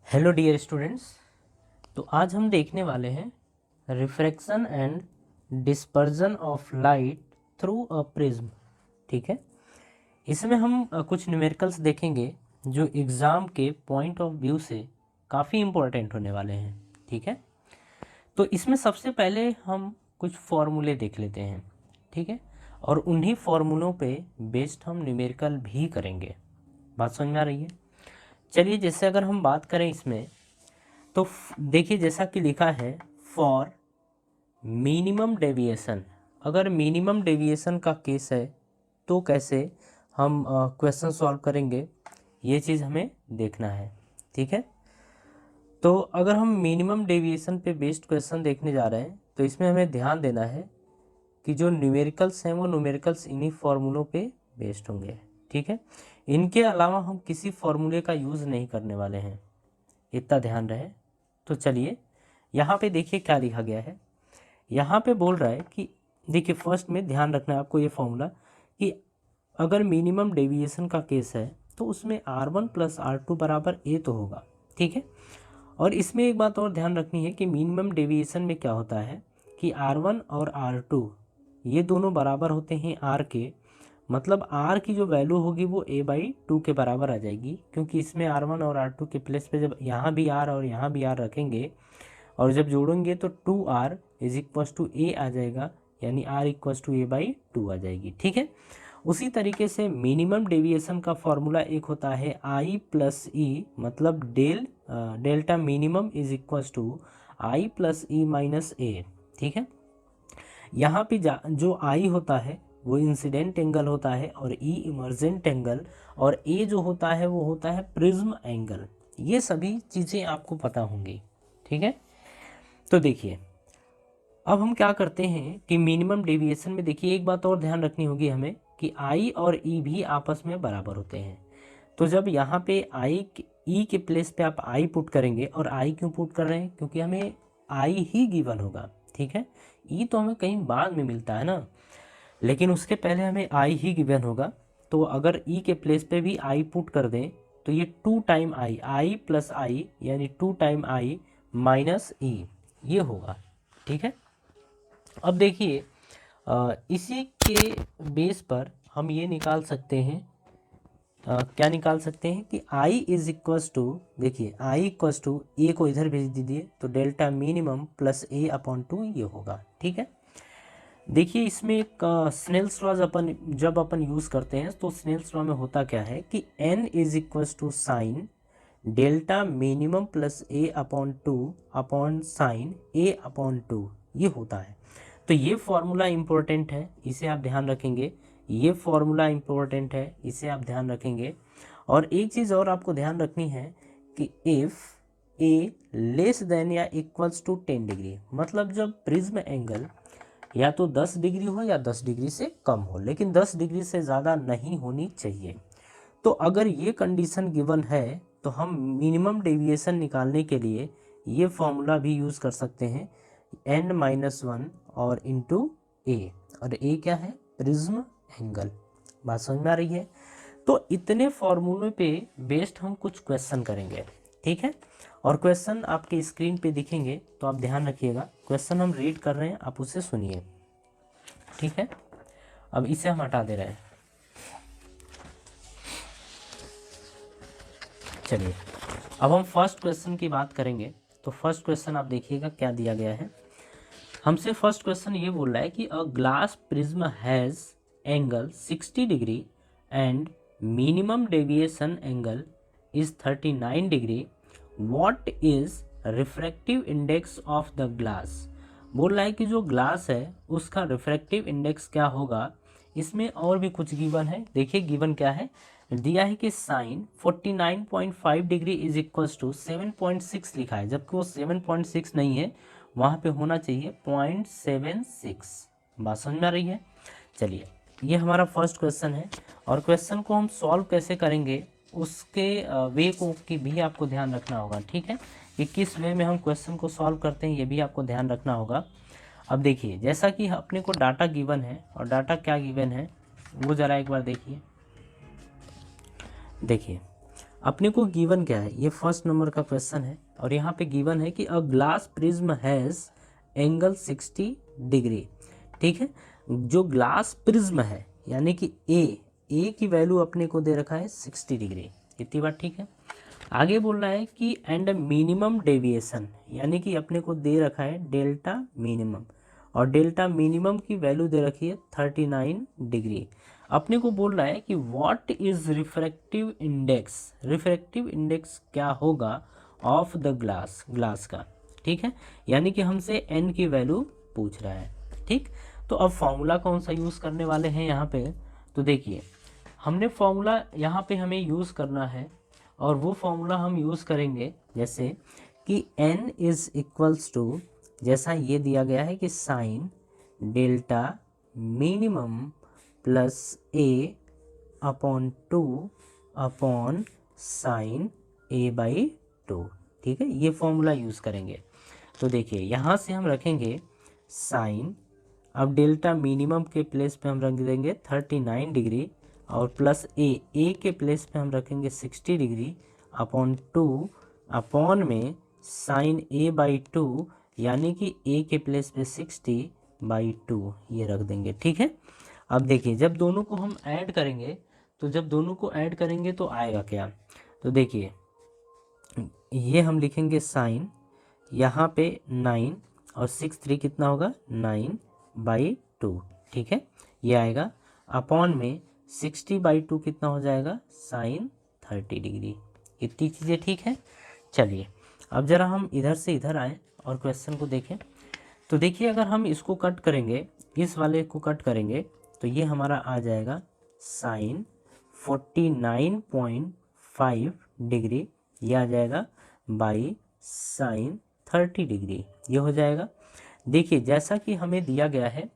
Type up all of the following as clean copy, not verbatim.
Hello dear students. तो आज हम देखने वाले हैं refraction and dispersion of light through a prism. ठीक है, इसमें हम कुछ न्यूमेरिकल्स देखेंगे जो एग्ज़ाम के पॉइंट ऑफ व्यू से काफ़ी इम्पोर्टेंट होने वाले हैं। ठीक है, तो इसमें सबसे पहले हम कुछ फॉर्मूले देख लेते हैं। ठीक है, और उन्हीं फॉर्मूलों पे बेस्ड हम न्यूमेरिकल भी करेंगे। बात समझ में आ रही है? चलिए, जैसे अगर हम बात करें इसमें, तो देखिए जैसा कि लिखा है फॉर मिनिमम डेविएशन। अगर मिनिमम डेविएशन का केस है तो कैसे हम क्वेश्चन सॉल्व करेंगे, ये चीज़ हमें देखना है। ठीक है, तो अगर हम मिनिमम डेविएशन पे बेस्ड क्वेश्चन देखने जा रहे हैं तो इसमें हमें ध्यान देना है कि जो न्यूमेरिकल्स हैं वो न्यूमेरिकल्स इन्हीं फॉर्मूलों पे बेस्ड होंगे। ठीक है, इनके अलावा हम किसी फॉर्मूले का यूज़ नहीं करने वाले हैं, इतना ध्यान रहे। तो चलिए यहाँ पे देखिए क्या लिखा गया है। यहाँ पे बोल रहा है कि देखिए फर्स्ट में ध्यान रखना है आपको ये फॉर्मूला कि अगर मिनिमम डेविएशन का केस है तो उसमें R1 प्लस R2 बराबर A तो होगा। ठीक है, और इसमें एक बात और ध्यान रखनी है कि मिनिमम डेविएशन में क्या होता है कि R1 और R2 ये दोनों बराबर होते हैं R के, मतलब R की जो वैल्यू होगी वो A/2 के बराबर आ जाएगी, क्योंकि इसमें R1 और R2 के प्लेस पे जब यहाँ भी R और यहाँ भी R रखेंगे और जब जोड़ेंगे तो 2R is equals to A आ जाएगा, यानी R इक्वस टू A/2 आ जाएगी। ठीक है, उसी तरीके से मिनिमम डेविएशन का फॉर्मूला एक होता है I प्लस ई, मतलब delta minimum is equals to I plus e minus A. ठीक है, यहाँ पे जो I होता है वो इंसिडेंट एंगल होता है और E इमर्जेंट एंगल, और A जो होता है वो होता है प्रिज्म एंगल। ये सभी चीज़ें आपको पता होंगी। ठीक है, तो देखिए अब हम क्या करते हैं कि मिनिमम डेविएशन में देखिए एक बात और ध्यान रखनी होगी हमें कि I और E भी आपस में बराबर होते हैं। तो जब यहाँ पे E के प्लेस पे आप I पुट करेंगे, और I क्यों पुट कर रहे हैं, क्योंकि हमें I ही गिवन होगा। ठीक है, E तो हमें कहीं बाद में मिलता है ना, लेकिन उसके पहले हमें I ही गिवन होगा। तो अगर E के प्लेस पे भी I पुट कर दें तो ये 2 टाइम I प्लस I यानी 2 टाइम I माइनस E ये होगा। ठीक है, अब देखिए इसी के बेस पर हम ये निकाल सकते हैं, क्या निकाल सकते हैं कि I इज इक्वस टू, देखिए I इक्वस टू ए को इधर भेज दीजिए तो डेल्टा मिनिमम प्लस A/2 ये होगा। ठीक है, देखिए इसमें एक स्नेल्स लॉ जब अपन यूज़ करते हैं तो स्नेल्स लॉ में होता क्या है कि n is equals to sine delta minimum plus A/2 upon sine A/2 ये होता है। तो ये फॉर्मूला इम्पोर्टेंट है, इसे आप ध्यान रखेंगे। ये फॉर्मूला इम्पोर्टेंट है, इसे आप ध्यान रखेंगे। और एक चीज़ और आपको ध्यान रखनी है कि इफ़ A लेस देन या इक्वल्स टू 10 डिग्री, मतलब जब प्रिज्म एंगल या तो 10 डिग्री हो या 10 डिग्री से कम हो, लेकिन 10 डिग्री से ज़्यादा नहीं होनी चाहिए। तो अगर ये कंडीशन गिवन है तो हम मिनिमम डेविएशन निकालने के लिए ये फॉर्मूला भी यूज़ कर सकते हैं, n-1 और इंटू A, और A क्या है, प्रिज्म एंगल। बात समझ में आ रही है? तो इतने फॉर्मूले पे बेस्ड हम कुछ क्वेश्चन करेंगे। ठीक है, और क्वेश्चन आपके स्क्रीन पे दिखेंगे तो आप ध्यान रखिएगा। क्वेश्चन हम रीड कर रहे हैं, आप उसे सुनिए। ठीक है, अब इसे हम हटा दे रहे हैं। चलिए अब हम फर्स्ट क्वेश्चन की बात करेंगे। तो फर्स्ट क्वेश्चन आप देखिएगा क्या दिया गया है। हमसे फर्स्ट क्वेश्चन ये बोल रहा है कि a glass prism has angle 60 degree and minimum deviation angle is 39 degree. What is refractive index of the glass. बोल रहा है कि जो ग्लास है उसका रिफ्रैक्टिव इंडेक्स क्या होगा। इसमें और भी कुछ गिवन है, देखिए गिवन क्या है, दिया है कि sine 49.5 degree is equals to 7.6 लिखा है, जबकि वो 7.6 नहीं है, वहाँ पे होना चाहिए 0.76। बात समझ में आ रही है? चलिए ये हमारा फर्स्ट क्वेश्चन है, और क्वेश्चन को हम सॉल्व कैसे करेंगे उसके वे को की भी आपको ध्यान रखना होगा। ठीक है, कि किस वे में हम क्वेश्चन को सॉल्व करते हैं ये भी आपको ध्यान रखना होगा। अब देखिए जैसा कि अपने को डाटा गिवन है, और डाटा क्या गिवन है वो ज़रा एक बार देखिए। देखिए अपने को गिवन क्या है, ये फर्स्ट नंबर का क्वेश्चन है और यहाँ पे गिवन है कि a glass prism has angle 60 degree. ठीक है, जो ग्लास प्रिज्म है यानी कि ए की वैल्यू अपने को दे रखा है 60 डिग्री। इतनी बात ठीक है। आगे बोल रहा है कि एंड मिनिमम डेविएशन, यानी कि अपने को दे रखा है डेल्टा मिनिमम, और डेल्टा मिनिमम की वैल्यू दे रखी है 39 डिग्री। अपने को बोल रहा है कि what is refractive index, refractive index क्या होगा ऑफ द ग्लास का। ठीक है, यानी कि हमसे एन की वैल्यू पूछ रहा है। ठीक, तो अब फॉर्मूला कौन सा यूज़ करने वाले हैं यहाँ पे, तो देखिए हमने फॉर्मूला यहाँ पे हमें यूज़ करना है, और वो फॉर्मूला हम यूज़ करेंगे जैसे कि n इज़ इक्वल्स टू, जैसा ये दिया गया है कि sign delta minimum plus a upon 2 upon sign a by 2। ठीक है, ये फॉर्मूला यूज़ करेंगे। तो देखिए यहाँ से हम रखेंगे साइन, अब डेल्टा मिनिमम के प्लेस पे हम रख देंगे 39 डिग्री, और प्लस ए के प्लेस पे हम रखेंगे 60 डिग्री अपॉन 2 अपॉन में साइन a बाई 2, यानी कि a के प्लेस पे 60 बाई 2 ये रख देंगे। ठीक है, अब देखिए जब दोनों को हम ऐड करेंगे, तो जब दोनों को ऐड करेंगे तो आएगा क्या, तो देखिए ये हम लिखेंगे साइन, यहाँ पे 9 और 6 3 कितना होगा 9 बाई 2। ठीक है, ये आएगा अपॉन में 60 बाई 2 कितना हो जाएगा साइन 30 डिग्री। इतनी चीज़ें ठीक है। चलिए अब ज़रा हम इधर से इधर आएँ और क्वेश्चन को देखें। तो देखिए अगर हम इसको कट करेंगे, इस वाले को कट करेंगे, तो ये हमारा आ जाएगा साइन 49.5 डिग्री, ये आ जाएगा बाई साइन 30 डिग्री, ये हो जाएगा। देखिए जैसा कि हमें दिया गया है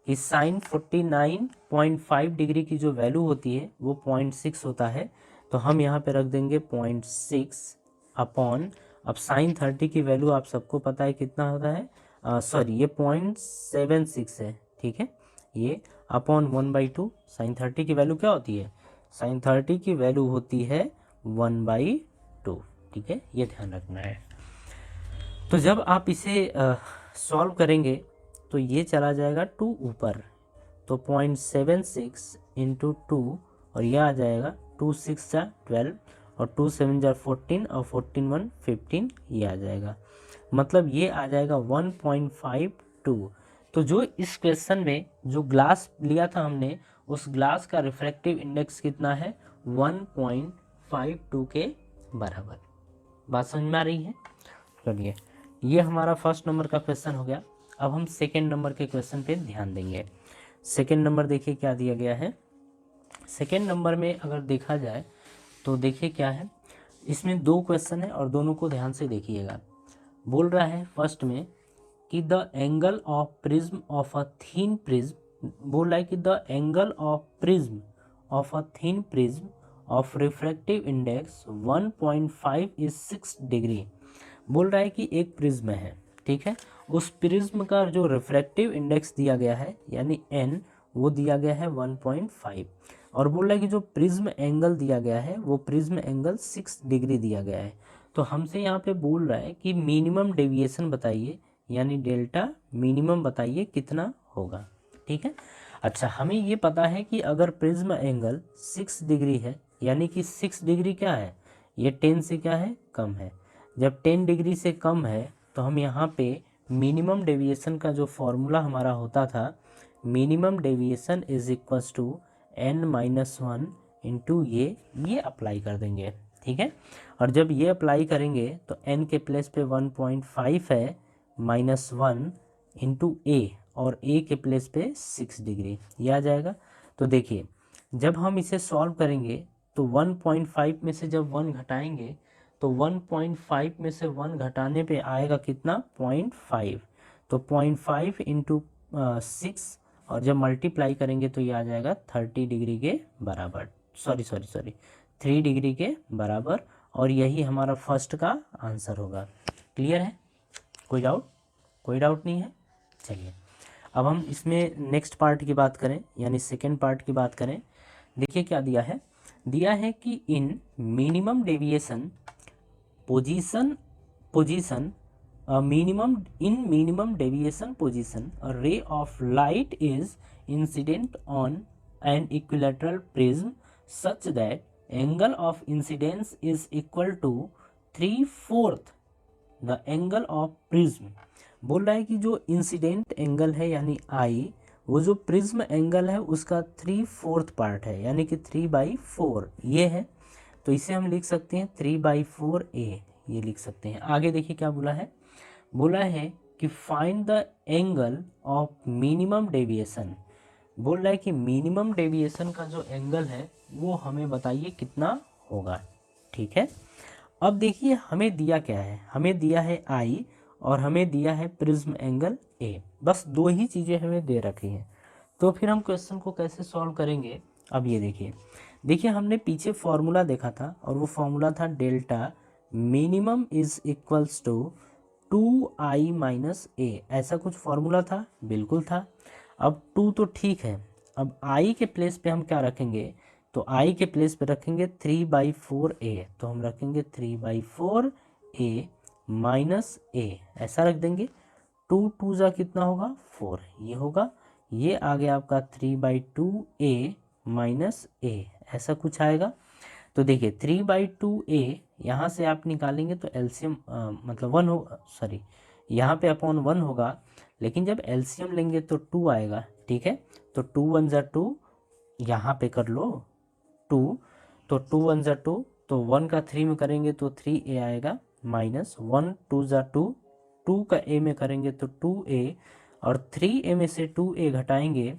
कि साइन 49.5 डिग्री की जो वैल्यू होती है वो 0.6 होता है, तो हम यहाँ पे रख देंगे 0.6 अपॉन, अब साइन 30 की वैल्यू आप सबको पता है कितना होता है, सॉरी ये 0.76 है। ठीक है, ये अपॉन 1/2, साइन 30 की वैल्यू क्या होती है, साइन 30 की वैल्यू होती है 1/2। ठीक है, ये ध्यान रखना है। तो जब आप इसे सॉल्व करेंगे तो ये चला जाएगा 2 ऊपर, तो 0.76 इंटू 2, और यह आ जाएगा 2 6 जा 12 और 2 7 जा 14 और 14 1 15, ये आ जाएगा, मतलब ये आ जाएगा 1.52। तो जो इस क्वेश्चन में जो ग्लास लिया था हमने, उस ग्लास का रिफ्रैक्टिव इंडेक्स कितना है 1.52 के बराबर। बात समझ में आ रही है। चलिए ये हमारा फर्स्ट नंबर का क्वेश्चन हो गया। अब हम सेकेंड नंबर के क्वेश्चन पे ध्यान देंगे। सेकेंड नंबर देखिए क्या दिया गया है। सेकेंड नंबर में अगर देखा जाए तो देखिए क्या है, इसमें 2 क्वेश्चन है और दोनों को ध्यान से देखिएगा। बोल रहा है फर्स्ट में कि the angle of prism of a thin prism, बोल रहा है कि the angle of prism of a thin prism of refractive index 1.5 is 6 degree. बोल रहा है कि एक प्रिज्म है, ठीक है, उस प्रिज्म का जो रिफ्रैक्टिव इंडेक्स दिया गया है यानी n, वो दिया गया है 1.5, और बोल रहा है कि जो प्रिज्म एंगल दिया गया है वो प्रिज्म एंगल 6 डिग्री दिया गया है। तो हमसे यहाँ पे बोल रहा है कि मिनिमम डेविएशन बताइए, यानी डेल्टा मिनिमम बताइए कितना होगा। ठीक है, अच्छा हमें ये पता है कि अगर प्रिज्म एंगल 6 डिग्री है, यानी कि 6 डिग्री क्या है, ये 10 से क्या है कम है। जब 10 डिग्री से कम है तो हम यहाँ पे मिनिमम डेविएशन का जो फॉर्मूला हमारा होता था, minimum deviation is equals to n-1 into ये अप्लाई कर देंगे। ठीक है, और जब ये अप्लाई करेंगे तो n के प्लेस पे 1.5 है, -1 इंटू a, और a के प्लेस पे 6 डिग्री, ये आ जाएगा। तो देखिए जब हम इसे सॉल्व करेंगे तो 1.5 में से जब 1 घटाएंगे तो 1.5 में से 1 घटाने पे आएगा कितना 0.5, तो 0.5 इंटू 6, और जब मल्टीप्लाई करेंगे तो ये आ जाएगा 30 डिग्री के बराबर, सॉरी 3 डिग्री के बराबर, और यही हमारा फर्स्ट का आंसर होगा। क्लियर है, कोई डाउट नहीं है। चलिए अब हम इसमें नेक्स्ट पार्ट की बात करें, यानी सेकेंड पार्ट की बात करें। देखिए क्या दिया है, दिया है कि इन minimum deviation position minimum deviation position, a ray of light is incident on an equilateral prism such that angle of incidence is equal to 3/4 the angle of prism। बोल रहा है कि जो इंसिडेंट एंगल है यानी आई, वो जो प्रिज्म एंगल है उसका 3/4 पार्ट है, यानी कि 3/4 ये है। तो इसे हम लिख सकते हैं 3/4 ए, ये लिख सकते हैं। आगे देखिए क्या बोला है कि find the angle of minimum deviation. बोल रहा है कि मिनिमम डेविएशन का जो एंगल है वो हमें बताइए कितना होगा। ठीक है, अब देखिए हमें दिया क्या है, हमें दिया है आई और हमें दिया है प्रिज्म एंगल ए, बस दो ही चीज़ें हमें दे रखी हैं। तो फिर हम क्वेश्चन को कैसे सॉल्व करेंगे। अब ये देखिए हमने पीछे फॉर्मूला देखा था और वो फॉर्मूला था delta minimum is equals to 2i minus A, ऐसा कुछ फॉर्मूला था, बिल्कुल था। अब 2 तो ठीक है, अब i के प्लेस पे हम क्या रखेंगे, तो i के प्लेस पे रखेंगे 3/4 ए, तो हम रखेंगे 3/4 ए माइनस ए, ऐसा रख देंगे। 2 2 जा कितना होगा 4, ये होगा, ये आ गया आपका 3/2 ए माइनस ए, ऐसा कुछ आएगा। तो देखिए 3/2 ए यहाँ से आप निकालेंगे तो एलसीएम मतलब 1 हो, सॉरी यहाँ पे अपॉन 1 होगा, लेकिन जब एलसीएम लेंगे तो 2 आएगा। ठीक है, तो 2 1 जा 2, यहाँ पे कर लो 2, तो 2 1 जा 2, तो 1 का 3 में करेंगे तो 3a आएगा, माइनस 1 2 जा 2, 2 का a में करेंगे तो 2a, और 3a में से 2a घटाएंगे,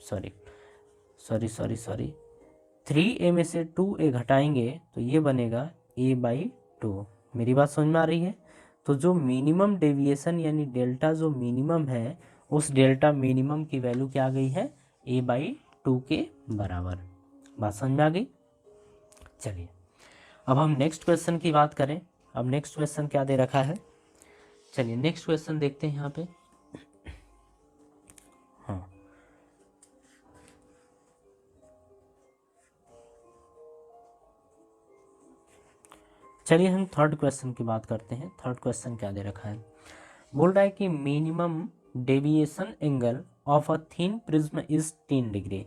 सॉरी 3a में से 2a घटाएंगे तो ये बनेगा a/2। मेरी बात समझ में आ रही है। तो जो मिनिमम डेविएशन यानी डेल्टा जो मिनिमम है, उस डेल्टा मिनिमम की वैल्यू क्या आ गई है, a/2 के बराबर। बात समझ में आ गई। चलिए अब हम नेक्स्ट क्वेश्चन की बात करें। अब नेक्स्ट क्वेश्चन क्या दे रखा है, चलिए नेक्स्ट क्वेश्चन देखते हैं यहाँ पे। हाँ, चलिए हम थर्ड क्वेश्चन की बात करते हैं। थर्ड क्वेश्चन क्या दे रखा है, बोल रहा है कि minimum deviation angle of a thin prism is 10 degree.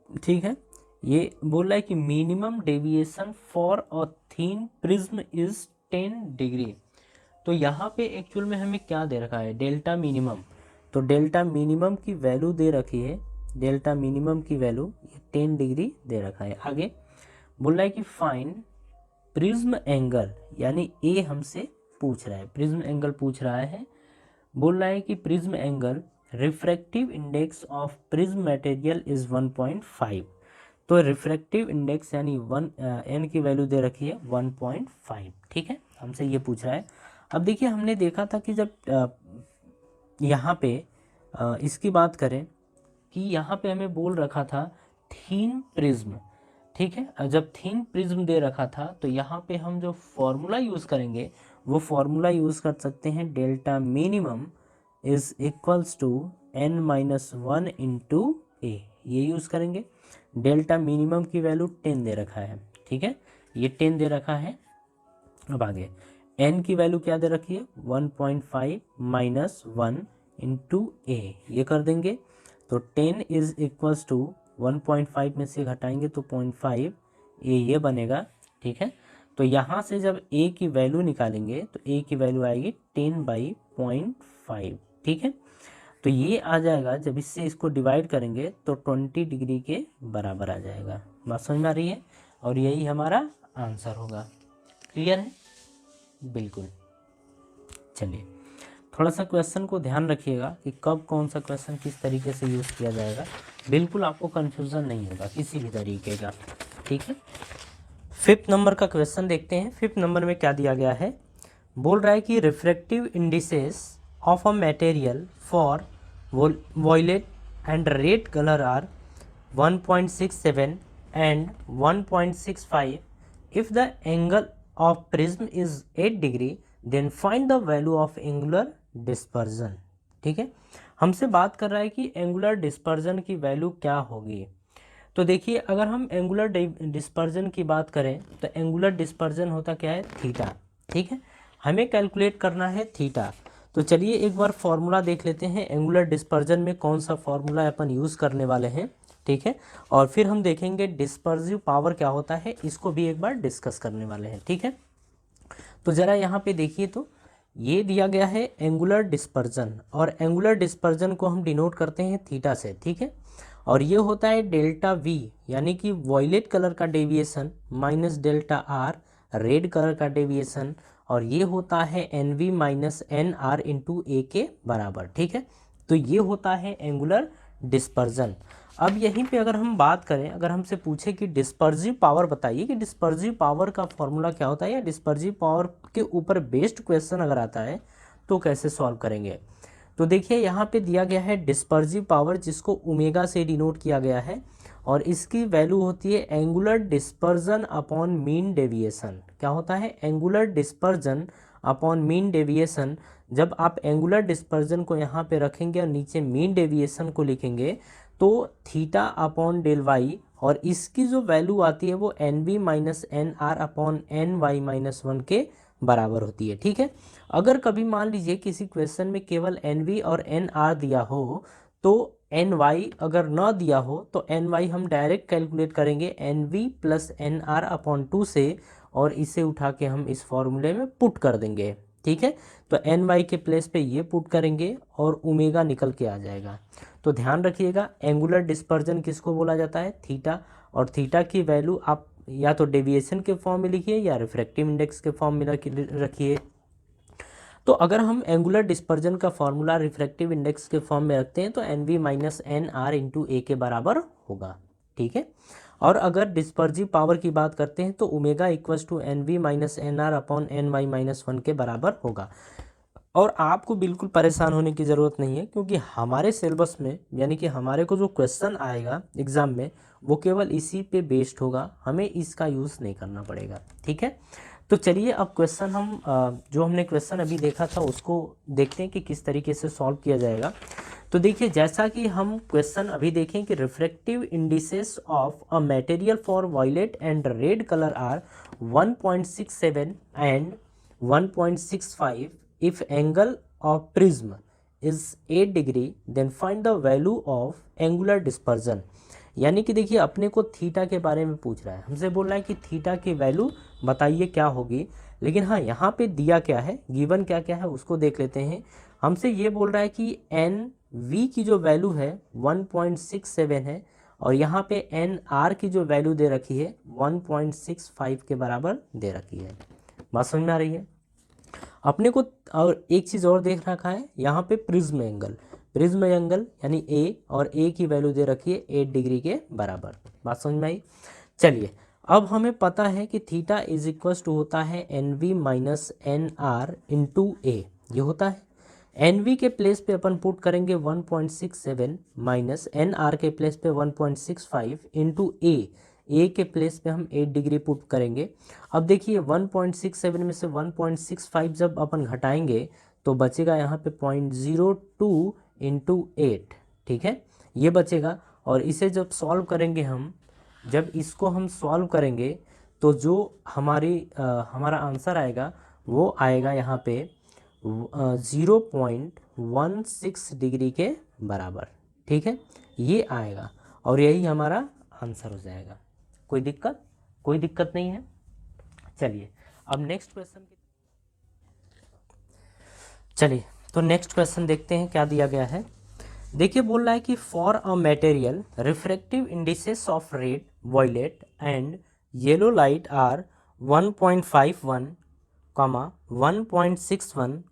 ठीक है, ये बोल रहा है कि minimum deviation for a thin prism is 10 degree. तो यहाँ पे एक्चुअल में हमें क्या दे रखा है, डेल्टा मिनिमम। तो डेल्टा मिनिमम की वैल्यू दे रखी है, डेल्टा मिनिमम की वैल्यू 10 डिग्री दे रखा है। आगे बोल रहा है कि फाइंड प्रिज्म एंगल, यानी ए हमसे पूछ रहा है, प्रिज्म एंगल पूछ रहा है। बोल रहा है कि prism angle refractive index of prism material is 1.5। तो रिफ्रैक्टिव इंडेक्स यानी एन की वैल्यू दे रखी है 1.5। ठीक है, हमसे ये पूछ रहा है। अब देखिए हमने देखा था कि जब यहाँ पे इसकी बात करें कि यहाँ पे हमें बोल रखा था थीन प्रिज्म। ठीक है, जब थीन प्रिज्म दे रखा था तो यहाँ पे हम जो फॉर्मूला यूज़ करेंगे वो फॉर्मूला यूज़ कर सकते हैं, delta minimum is equals to n-1 into A, ये यूज़ करेंगे। डेल्टा मिनिमम की वैल्यू 10 दे रखा है। ठीक है, ये 10 दे रखा है। अब आगे n की वैल्यू क्या दे रखी है, 1.5 माइनस 1 इंटू ए, ये कर देंगे। तो 10 इज इक्वल्स टू 1.5 में से घटाएंगे तो 0.5 ये बनेगा। ठीक है, तो यहाँ से जब a की वैल्यू निकालेंगे तो a की वैल्यू आएगी 10/0.5। ठीक है, तो ये आ जाएगा, जब इससे इसको डिवाइड करेंगे तो 20 डिग्री के बराबर आ जाएगा। बात समझ में आ रही है, और यही हमारा आंसर होगा। क्लियर है, बिल्कुल। चलिए थोड़ा सा क्वेश्चन को ध्यान रखिएगा कि कब कौन सा क्वेश्चन किस तरीके से यूज़ किया जाएगा, बिल्कुल आपको कन्फ्यूज़न नहीं होगा किसी भी तरीके का। ठीक है, 5th नंबर का क्वेश्चन देखते हैं। 5th नंबर में क्या दिया गया है, बोल रहा है कि refractive indices of a material for violet and red colour are 1.67 and 1.65। If the angle of prism is 8 degree then find the value of angular dispersion. ठीक है, हमसे बात कर रहा है कि एंगुलर डिस्पर्जन की वैल्यू क्या होगी। तो देखिए अगर हम एंगुलर डिस्पर्जन की बात करें तो एंगुलर डिस्पर्जन होता क्या है, थीटा। ठीक है, हमें कैलकुलेट करना है थीटा। तो चलिए एक बार फॉर्मूला देख लेते हैं एंगुलर डिस्पर्जन में कौन सा फॉर्मूला अपन यूज़ करने वाले हैं। ठीक है, और फिर हम देखेंगे डिस्पर्सिव पावर क्या होता है, इसको भी एक बार डिस्कस करने वाले हैं। ठीक है, तो ज़रा यहाँ पे देखिए, तो ये दिया गया है एंगुलर डिस्पर्जन, और एंगुलर डिस्पर्जन को हम डिनोट करते हैं थीटा से। ठीक है, और ये होता है डेल्टा वी, यानी कि वॉयलेट कलर का deviation minus delta R red colour का डेविएशन, और ये होता है N V minus N R into A के बराबर। ठीक है, तो ये होता है एंगुलर डिस्पर्जन। अब यहीं पे अगर हम बात करें, अगर हमसे पूछे कि डिस्पर्सिव पावर बताइए कि डिस्पर्सिव पावर का फॉर्मूला क्या होता है, या डिस्पर्सिव पावर के ऊपर बेस्ड क्वेश्चन अगर आता है तो कैसे सॉल्व करेंगे। तो देखिए यहाँ पे दिया गया है डिस्पर्सिव पावर, जिसको ओमेगा से डिनोट किया गया है, और इसकी वैल्यू होती है angular dispersion upon mean deviation. क्या होता है, angular dispersion upon mean deviation. जब आप एंगुलर डिस्पर्जन को यहाँ पे रखेंगे और नीचे मीन डेविएशन को लिखेंगे तो थीटा अपॉन डेल वाई, और इसकी जो वैल्यू आती है वो N V minus N R upon N Y minus one के बराबर होती है। ठीक है, अगर कभी मान लीजिए किसी क्वेश्चन में केवल एन वी और एन आर दिया हो, तो एन वाई अगर न दिया हो तो एन वाई हम डायरेक्ट कैलकुलेट करेंगे N V plus N R upon 2 से, और इसे उठा के हम इस फॉर्मूले में पुट कर देंगे। ठीक है, तो एन वाई के प्लेस पे ये पुट करेंगे और ओमेगा निकल के आ जाएगा। तो ध्यान रखिएगा एंगुलर डिस्पर्जन किसको बोला जाता है, थीटा, और थीटा की वैल्यू आप या तो डेविएशन के फॉर्म में लिखिए या रिफ्रैक्टिव इंडेक्स के फॉर्म में रखिए। तो अगर हम एंगुलर डिस्पर्जन का फॉर्मूला रिफ्रैक्टिव इंडेक्स के फॉर्म में रखते हैं तो N V minus N R into A के बराबर होगा। ठीक है, और अगर डिस्पर्सिव पावर की बात करते हैं तो omega equals to N V minus N R upon N Y minus one के बराबर होगा। और आपको बिल्कुल परेशान होने की ज़रूरत नहीं है, क्योंकि हमारे सिलेबस में यानी कि हमारे को जो क्वेश्चन आएगा एग्ज़ाम में वो केवल इसी पे बेस्ड होगा, हमें इसका यूज़ नहीं करना पड़ेगा। ठीक है, तो चलिए अब क्वेश्चन हम जो हमने क्वेश्चन अभी देखा था उसको देखते हैं कि किस तरीके से सॉल्व किया जाएगा। तो देखिए जैसा कि हम क्वेश्चन अभी देखें कि refractive indices of a material for violet and red colour are 1.67 and 1.65 if angle of prism is 8 degree then find the value of angular dispersion। यानी कि देखिए अपने को थीटा के बारे में पूछ रहा है, हमसे बोल रहा है कि थीटा की वैल्यू बताइए क्या होगी। लेकिन हाँ यहाँ पे दिया क्या है, गिवन क्या क्या है उसको देख लेते हैं। हमसे ये बोल रहा है कि एन वी की जो वैल्यू है 1.67 है, और यहाँ पे एन आर की जो वैल्यू दे रखी है 1.65 के बराबर दे रखी है। बात समझ में आ रही है अपने को। और एक चीज़ और देख रखा है यहाँ पे प्रिज्म एंगल यानी ए, और ए की वैल्यू दे रखी है 8 डिग्री के बराबर। बात समझ में आई। चलिए अब हमें पता है कि थीटा इज इक्वल्स टू होता है N V minus N R into A, ये होता है। एन वी के प्लेस पे अपन पुट करेंगे 1.67 माइनस एन आर के प्लेस पे 1.65 इंटू ए के प्लेस पे हम 8 डिग्री पुट करेंगे। अब देखिए 1.67 में से 1.65 जब अपन घटाएंगे तो बचेगा यहाँ पे 0.02 इंटू 8। ठीक है, ये बचेगा, और इसे जब सॉल्व करेंगे हम, जब इसको हम सॉल्व करेंगे तो जो हमारा आंसर आएगा वो आएगा यहाँ पे 0.16 डिग्री के बराबर। ठीक है, ये आएगा और यही हमारा आंसर हो जाएगा। कोई दिक्कत नहीं है। चलिए अब नेक्स्ट क्वेश्चन देखते हैं क्या दिया गया है। देखिए बोल रहा है कि for a material refractive indices of red, violet and yellow light are 1.51, 1.61,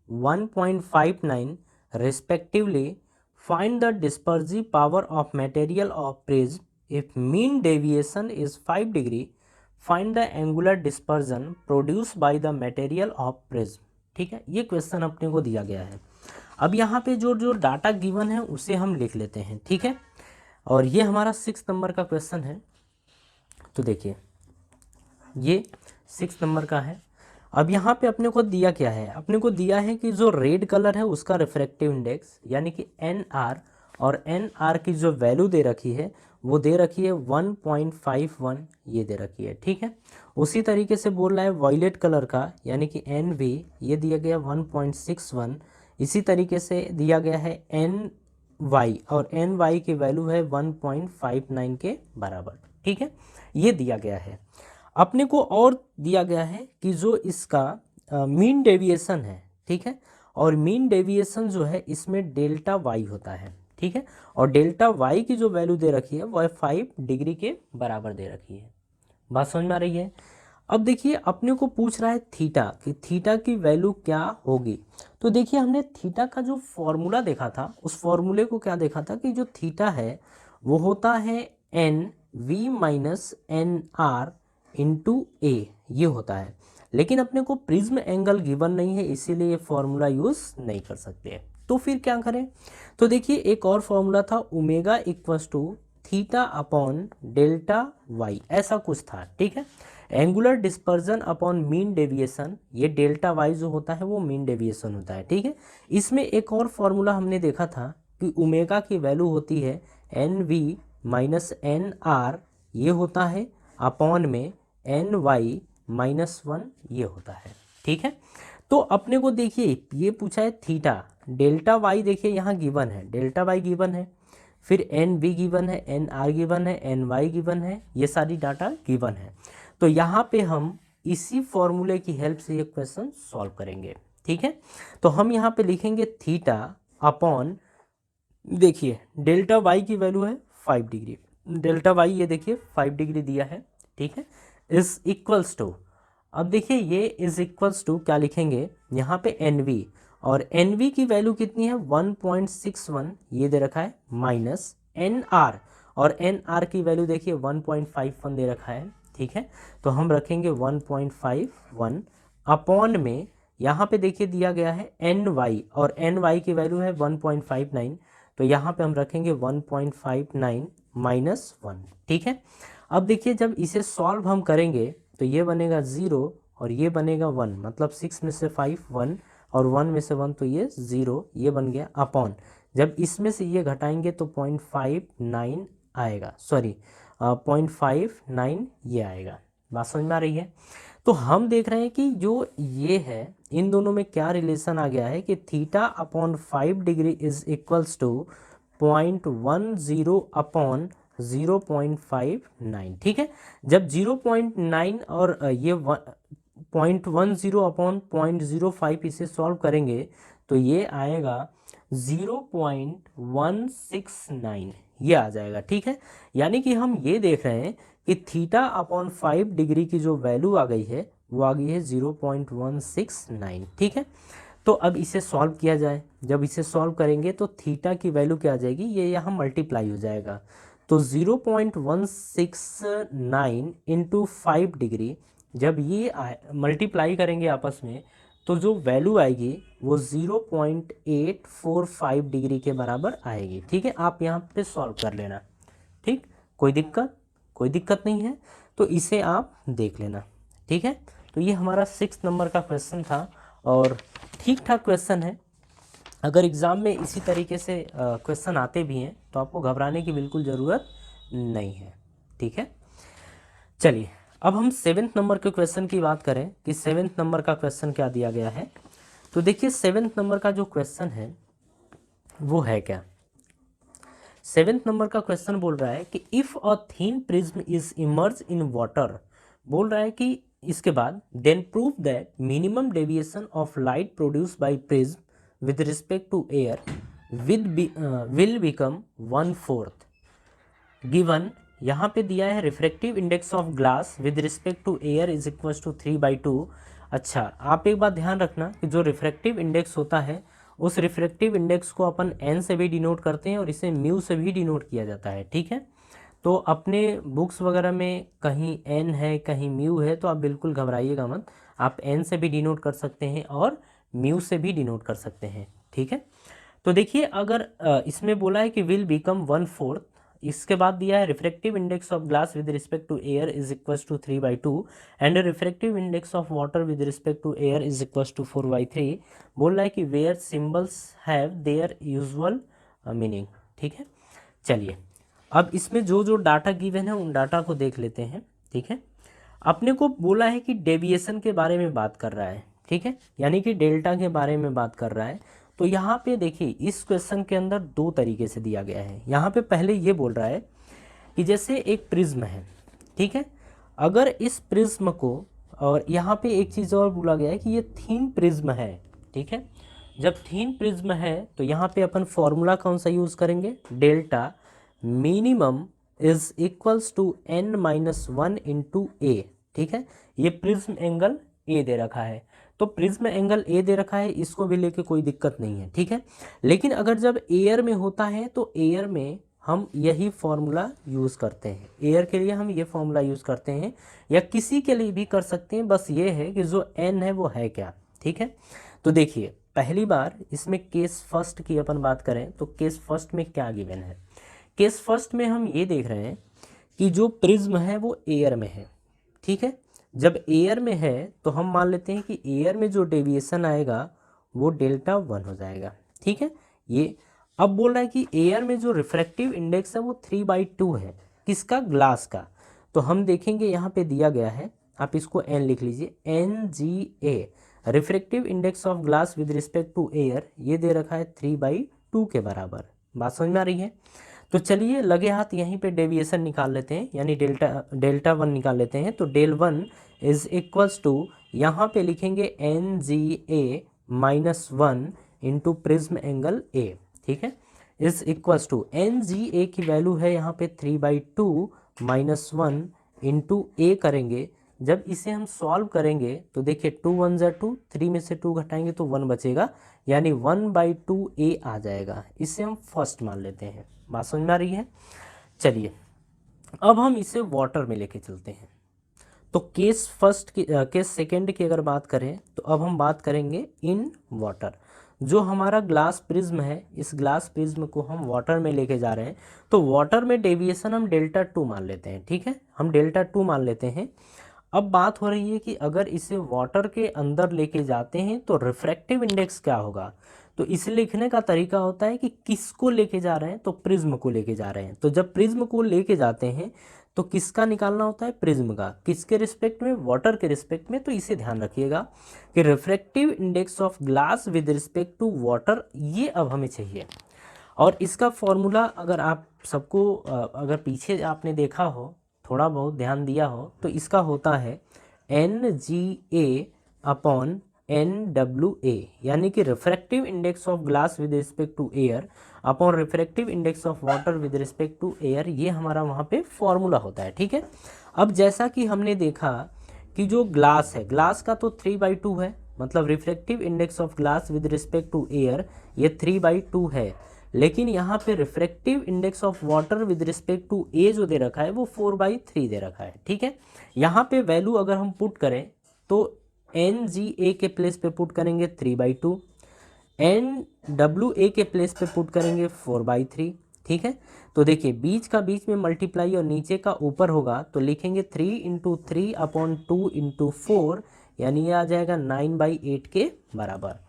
1.59 respectively, find the dispersive power of material of prism if mean deviation is 5 degree, find the angular dispersion produced by the material of prism। ठीक है, ये question अपने को दिया गया है। अब यहाँ पे जो डाटा गिवन है उसे हम लिख लेते हैं। ठीक है, और ये हमारा 6 नंबर का क्वेश्चन है। तो देखिए ये 6 नंबर का है। अब यहाँ पे अपने को दिया क्या है, अपने को दिया है कि जो रेड कलर है उसका रिफ्रैक्टिव इंडेक्स यानी कि एन आर, और एन आर की जो वैल्यू दे रखी है वो दे रखी है 1.51 ये दे रखी है, ठीक है। उसी तरीके से बोल रहा है वॉयलेट कलर का यानी कि NV ये दिया गया 1.61, इसी तरीके से दिया गया है NY और NY की वैल्यू है 1.59 के बराबर, ठीक है, ये दिया गया है। अपने को और दिया गया है कि जो इसका मीन डेविएशन है, ठीक है, और मीन डेविएशन जो है इसमें डेल्टा वाई होता है, ठीक है, और डेल्टा वाई की जो वैल्यू दे रखी है वह 5 डिग्री के बराबर दे रखी है। बात समझ में आ रही है। अब देखिए अपने को पूछ रहा है थीटा कि थीटा की वैल्यू क्या होगी। तो देखिए हमने थीटा का जो फॉर्मूला देखा था उस फॉर्मूले को क्या देखा था कि जो थीटा है वो होता है N V minus N R into A, ये होता है। लेकिन अपने को प्रिज्म एंगल गिवन नहीं है इसीलिए ये फॉर्मूला यूज़ नहीं कर सकते। तो फिर क्या करें, तो देखिए एक और फॉर्मूला था omega equals to theta upon delta Y, ऐसा कुछ था, ठीक है। Angular dispersion upon mean deviation, ये डेल्टा वाई जो होता है वो मीन डेविएशन होता है, ठीक है। इसमें एक और फॉर्मूला हमने देखा था कि ओमेगा की वैल्यू होती है N V minus N R, ये होता है अपॉन में एन वाई माइनस 1 ये होता है, ठीक है। तो अपने को देखिए ये पूछा है थीटा, डेल्टा वाई देखिए यहाँ गिवन है, डेल्टा वाई गिवन है, फिर एन वी गिवन है, एन आर गिवन है, एन वाई गिवन है, ये सारी डाटा गिवन है। तो यहाँ पे हम इसी फॉर्मूले की हेल्प से ये क्वेश्चन सॉल्व करेंगे, ठीक है। तो हम यहाँ पे लिखेंगे थीटा अपॉन, देखिए डेल्टा वाई की वैल्यू है 5 डिग्री, डेल्टा वाई ये देखिए 5 डिग्री दिया है, ठीक है, इज इक्वल्स टू, अब देखिए ये इज इक्वल्स टू क्या लिखेंगे यहाँ पे एन वी, और एन वी की वैल्यू कितनी है 1.61 ये दे रखा है, माइनस एन आर, और एन आर की वैल्यू देखिए 1.51 दे रखा है, ठीक है। तो हम रखेंगे 1.51 अपॉन में यहाँ पे देखिए दिया गया है एन वाई, और एन वाई की वैल्यू है 1.59, तो यहाँ पे हम रखेंगे 1.59 माइनस 1, ठीक है। अब देखिए जब इसे सॉल्व हम करेंगे तो ये बनेगा 0 और ये बनेगा 1, मतलब 6 में से 5 1 और 1 में से 1 तो ये 0, ये बन गया अपॉन, जब इसमें से ये घटाएंगे तो 0.59 आएगा, सॉरी 0.59 ये आएगा। बात समझ में आ रही है। तो हम देख रहे हैं कि जो ये है इन दोनों में क्या रिलेशन आ गया है कि theta upon 5 degree is equals to 0.10 upon 0.59, ठीक है। जब 0.9 और ये 0.10 अपॉन 0.05 इसे सॉल्व करेंगे तो ये आएगा 0.169 ये आ जाएगा, ठीक है। यानी कि हम ये देख रहे हैं कि थीटा अपॉन 5 डिग्री की जो वैल्यू आ गई है वो आ गई है 0.169, ठीक है। तो अब इसे सॉल्व किया जाए, जब इसे सॉल्व करेंगे तो थीटा की वैल्यू क्या आ जाएगी, ये यहाँ मल्टीप्लाई हो जाएगा, तो 0.169 इंटू 5 डिग्री, जब ये मल्टीप्लाई करेंगे आपस में तो जो वैल्यू आएगी वो 0.845 डिग्री के बराबर आएगी, ठीक है। आप यहाँ पे सॉल्व कर लेना, ठीक, कोई दिक्कत नहीं है, तो इसे आप देख लेना, ठीक है। तो ये हमारा 6 नंबर का क्वेश्चन था और ठीक ठाक क्वेश्चन है। अगर एग्ज़ाम में इसी तरीके से क्वेश्चन आते भी हैं तो आपको घबराने की बिल्कुल ज़रूरत नहीं है, ठीक है। चलिए अब हम 7th नंबर के क्वेश्चन की बात करें कि 7th नंबर का क्वेश्चन क्या दिया गया है। तो देखिए 7th नंबर का जो क्वेश्चन है वो है क्या, 7th नंबर का क्वेश्चन बोल रहा है कि if a thin prism is emerge in water, बोल रहा है कि इसके बाद then prove that minimum deviation of light produce by prism with respect to air will become 1/4 given. यहाँ पे दिया है refractive index of glass with respect to air is equal to 3/2। अच्छा आप एक बात ध्यान रखना कि जो रिफ्रैक्टिव इंडेक्स होता है उस रिफ्रैक्टिव इंडेक्स को अपन एन से भी डिनोट करते हैं और इसे म्यू से भी डिनोट किया जाता है, ठीक है। तो अपने बुक्स वगैरह में कहीं एन है कहीं म्यू है तो आप बिल्कुल घबराइएगा मत, आप एन से भी डिनोट कर सकते हैं और म्यू से भी डिनोट कर सकते हैं, ठीक है। तो देखिए अगर इसमें बोला है कि विल बिकम 1/4, इसके बाद दिया है refractive index of glass with respect to air is equal to 3/2 and refractive index of water with respect to air is equal to 4/3। बोल रहा है कि where symbols have their usual meaning, ठीक है। चलिए अब इसमें जो जो डाटा गिवन है उन डाटा को देख लेते हैं। ठीक है, अपने को बोला है कि डेविएशन के बारे में बात कर रहा है। ठीक है, यानी कि डेल्टा के बारे में बात कर रहा है। तो यहाँ पे देखिए इस क्वेश्चन के अंदर दो तरीके से दिया गया है। यहाँ पे पहले ये बोल रहा है कि जैसे एक प्रिज्म है, ठीक है, अगर इस प्रिज्म को, और यहाँ पे एक चीज़ और बोला गया है कि ये थीन प्रिज्म है। ठीक है, जब थीन प्रिज्म है तो यहाँ पे अपन फॉर्मूला कौन सा यूज़ करेंगे, delta minimum is equals to n-1 into A. ठीक है, ये प्रिज्म एंगल ए दे रखा है, तो प्रिज्म एंगल ए दे रखा है, इसको भी लेके कोई दिक्कत नहीं है। ठीक है, लेकिन अगर जब एयर में होता है तो एयर में हम यही फॉर्मूला यूज़ करते हैं। एयर के लिए हम ये फॉर्मूला यूज़ करते हैं, या किसी के लिए भी कर सकते हैं, बस ये है कि जो एन है वो है क्या। ठीक है, तो देखिए पहली बार इसमें केस फर्स्ट की अपन बात करें तो केस फर्स्ट में क्या गिवन है। केस फर्स्ट में हम ये देख रहे हैं कि जो प्रिज्म है वो एयर में है। ठीक है, जब एयर में है तो हम मान लेते हैं कि एयर में जो डेविएशन आएगा वो डेल्टा 1 हो जाएगा। ठीक है, ये अब बोल रहा है कि एयर में जो रिफ्रैक्टिव इंडेक्स है वो 3/2 है, किसका, ग्लास का। तो हम देखेंगे यहाँ पे दिया गया है, आप इसको एन लिख लीजिए, NGA refractive index of glass with respect to air, ये दे रखा है 3/2 के बराबर। बात समझ में आ रही है। तो चलिए लगे हाथ यहीं पे डेविएशन निकाल लेते हैं, यानी डेल्टा 1 निकाल लेते हैं। तो del 1 इज इक्वल्स टू, यहाँ पे लिखेंगे NGA-1 into prism angle A. ठीक है, इज इक्वल्स टू NGA की वैल्यू है यहाँ पे 3/2 -1 इंटू ए करेंगे। जब इसे हम सॉल्व करेंगे तो देखिए 2 1 ज़ा 2, 3 में से 2 घटाएंगे तो 1 बचेगा, यानी 1/2 ए आ जाएगा। इसे हम फर्स्ट मान लेते हैं। बात समझ में आ रही है। चलिए अब हम इसे वाटर में लेके चलते हैं। तो केस फर्स्ट की केस सेकंड की अगर बात करें तो अब हम बात करेंगे इन वाटर। जो हमारा ग्लास प्रिज्म है, इस ग्लास प्रिज्म को हम वाटर में लेके जा रहे हैं, तो वाटर में डेविएशन हम डेल्टा 2 मान लेते हैं। ठीक है, हम डेल्टा 2 मान लेते हैं। अब बात हो रही है कि अगर इसे वाटर के अंदर लेके जाते हैं तो रिफ्रैक्टिव इंडेक्स क्या होगा। तो इसे लिखने का तरीका होता है कि किसको लेके जा रहे हैं, तो प्रिज्म को लेके जा रहे हैं। तो जब प्रिज्म को लेके जाते हैं तो किसका निकालना होता है, प्रिज्म का। किसके रिस्पेक्ट में, वाटर के रिस्पेक्ट में। तो इसे ध्यान रखिएगा कि refractive index of glass with respect to water, ये अब हमें चाहिए। और इसका फॉर्मूला अगर आप सबको अगर पीछे आपने देखा हो, थोड़ा बहुत ध्यान दिया हो, तो इसका होता है NGA/NWA, यानी कि refractive index of glass with respect to air upon refractive index of water with respect to air, ये हमारा वहाँ पे फॉर्मूला होता है। ठीक है, अब जैसा कि हमने देखा कि जो ग्लास है, ग्लास का तो 3/2 है, मतलब refractive index of glass with respect to air ये 3/2 है। लेकिन यहाँ पे refractive index of water with respect to a जो दे रखा है वो 4/3 दे रखा है। ठीक है, यहाँ पे वैल्यू अगर हम पुट करें तो NGA के प्लेस पे पुट करेंगे 3/2, NWA के प्लेस पे पुट करेंगे 4/3। ठीक है, तो देखिए बीच का बीच में मल्टीप्लाई और नीचे का ऊपर होगा, तो लिखेंगे 3 × 3/2 × 4, यानी ये आ जाएगा 9/8 के बराबर।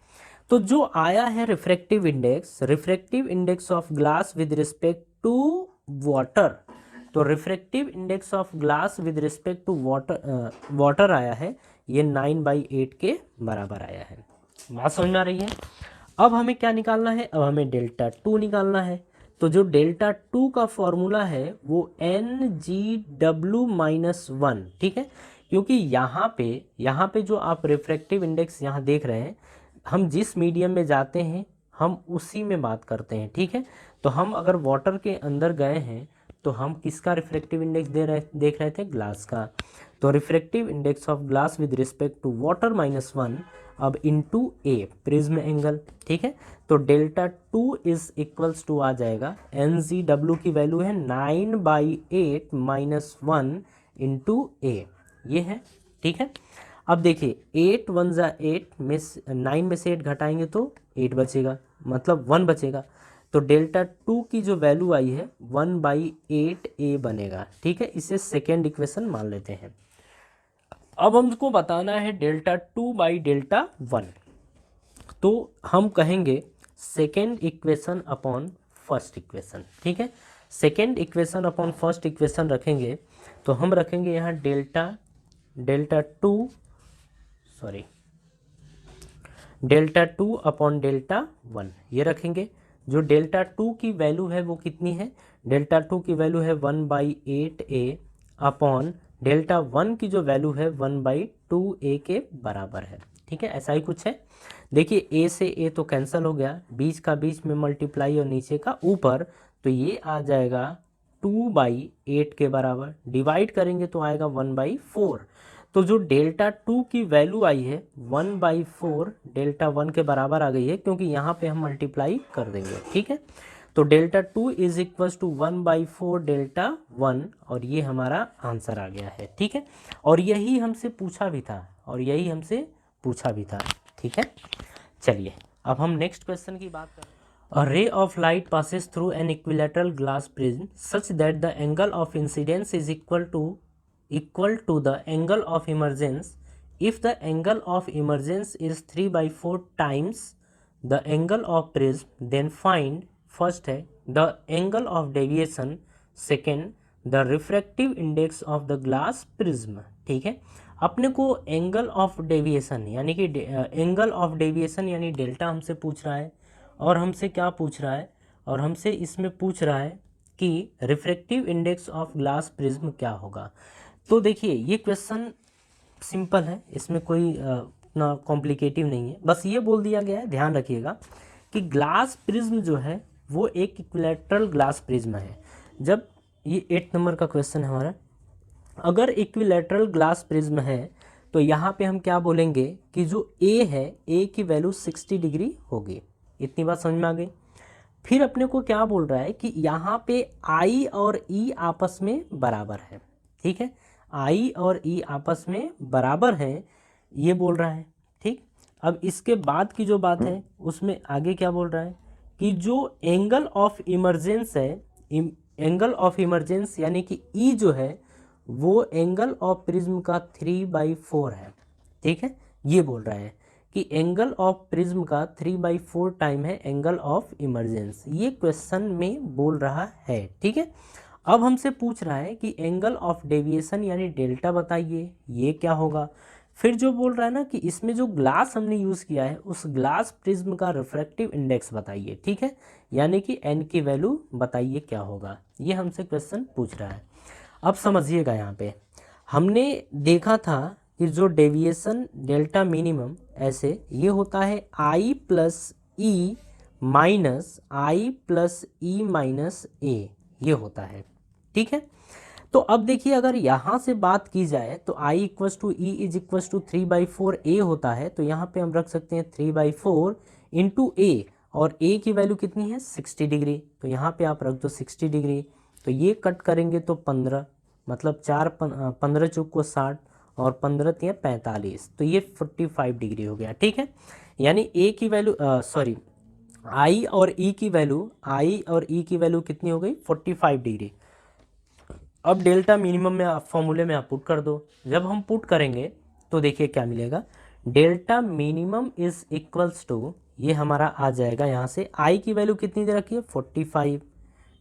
तो जो आया है refractive index of glass with respect to water, तो refractive index of glass with respect to water आया है, ये 9/8 के बराबर आया है। बात समझ में आ रही है। अब हमें क्या निकालना है, अब हमें डेल्टा 2 निकालना है। तो जो डेल्टा 2 का फॉर्मूला है वो NGW-1। ठीक है, क्योंकि यहाँ पे जो आप रिफ्रैक्टिव इंडेक्स यहाँ देख रहे हैं, हम जिस मीडियम में जाते हैं हम उसी में बात करते हैं। ठीक है, तो हम अगर वाटर के अंदर गए हैं तो हम किसका रिफ्रैक्टिव इंडेक्स देख रहे थे, ग्लास का। तो refractive index of glass with respect to water -1 अब इंटू ए प्रिज्म एंगल। ठीक है, तो डेल्टा 2 इज इक्वल्स टू आ जाएगा, NGW की वैल्यू है 9/8 -1 इंटू ए, ये है। ठीक है, अब देखिए 8 1 ज़ा 8 में 9 में से 8 घटाएंगे तो 8 बचेगा, मतलब 1 बचेगा। तो डेल्टा 2 की जो वैल्यू आई है 1/8 ए बनेगा। ठीक है, इसे सेकेंड इक्वेशन मान लेते हैं। अब हमको बताना है डेल्टा 2/डेल्टा 1, तो हम कहेंगे second equation upon first equation. ठीक है, second equation upon first equation रखेंगे तो हम रखेंगे यहाँ delta two upon delta one, ये रखेंगे। जो डेल्टा टू की वैल्यू है वो कितनी है, डेल्टा टू की वैल्यू है 1/8a अपॉन डेल्टा वन की जो वैल्यू है 1/2a के बराबर है। ठीक है, ऐसा ही कुछ है। देखिए a से a तो कैंसिल हो गया, बीच का बीच में मल्टीप्लाई और नीचे का ऊपर, तो ये आ जाएगा 2/8 के बराबर। डिवाइड करेंगे तो आएगा 1/4। तो जो डेल्टा टू की वैल्यू आई है 1/4 डेल्टा वन के बराबर आ गई है, क्योंकि यहाँ पे हम मल्टीप्लाई कर देंगे। ठीक है, तो delta two is equal to 1/4 delta one, और ये हमारा आंसर आ गया है। ठीक है, और यही हमसे पूछा भी था। ठीक है, चलिए अब हम नेक्स्ट क्वेश्चन की बात करें। A ray of light passes through an equilateral glass prism such that the angle of incidence is equal to the angle of emergence. If the angle of emergence is 3/4 times the angle of prism, then find first है the angle of deviation, second the refractive index of the glass prism। ठीक है, अपने को angle of deviation यानी कि delta हमसे पूछ रहा है, और हमसे क्या पूछ रहा है, और हमसे इसमें पूछ रहा है कि refractive index of glass prism क्या होगा। तो देखिए ये क्वेश्चन सिंपल है, इसमें कोई इतना कॉम्प्लिकेटिव नहीं है, बस ये बोल दिया गया है, ध्यान रखिएगा कि ग्लास प्रिज्म जो है वो एक इक्विलैटरल ग्लास प्रिज्म है। जब ये 8 नंबर का क्वेश्चन है हमारा, अगर इक्विलैटरल ग्लास प्रिज्म है तो यहाँ पे हम क्या बोलेंगे कि जो ए है, ए की वैल्यू 60 डिग्री होगी। इतनी बात समझ में आ गई। फिर अपने को क्या बोल रहा है कि यहाँ पे आई और ई आपस में बराबर है। ठीक है, आई और ई आपस में बराबर है, ये बोल रहा है। ठीक, अब इसके बाद की जो बात है उसमें आगे क्या बोल रहा है कि जो एंगल ऑफ इमरजेंस है, एंगल ऑफ इमरजेंस यानी कि ई जो है वो एंगल ऑफ प्रिज्म का 3/4 है। ठीक है, ये बोल रहा है कि एंगल ऑफ प्रिज्म का 3/4 टाइम है एंगल ऑफ इमरजेंस, ये क्वेश्चन में बोल रहा है। ठीक है, अब हमसे पूछ रहा है कि एंगल ऑफ डेविएशन यानी डेल्टा बताइए, ये क्या होगा। फिर जो बोल रहा है ना कि इसमें जो ग्लास हमने यूज़ किया है उस ग्लास प्रिज्म का रिफ्रैक्टिव इंडेक्स बताइए। ठीक है, यानी कि एन की वैल्यू बताइए क्या होगा, ये हमसे क्वेश्चन पूछ रहा है। अब समझिएगा, यहाँ पे हमने देखा था कि जो डेविएशन डेल्टा मिनिमम ऐसे ये होता है आई प्लस ई माइनस ए, ये होता है। ठीक है, तो अब देखिए अगर यहाँ से बात की जाए तो i equals to e is equals to 3/4 A होता है, तो यहाँ पे हम रख सकते हैं 3/4 इंटू ए, और ए की वैल्यू कितनी है 60 डिग्री, तो यहाँ पे आप रख दो 60 डिग्री। तो ये कट करेंगे तो 15, मतलब 15 चौक को 60 और 15 तिया 45, तो ये 45 डिग्री हो गया। ठीक है, यानी ए की वैल्यू आई और ई की वैल्यू कितनी हो गई 45 डिग्री। अब डेल्टा मिनिमम में आप फॉर्मूले में आप पुट कर दो। जब हम पुट करेंगे तो देखिए क्या मिलेगा, delta minimum is equals to, ये हमारा आ जाएगा यहाँ से आई की वैल्यू कितनी दे रखी है 45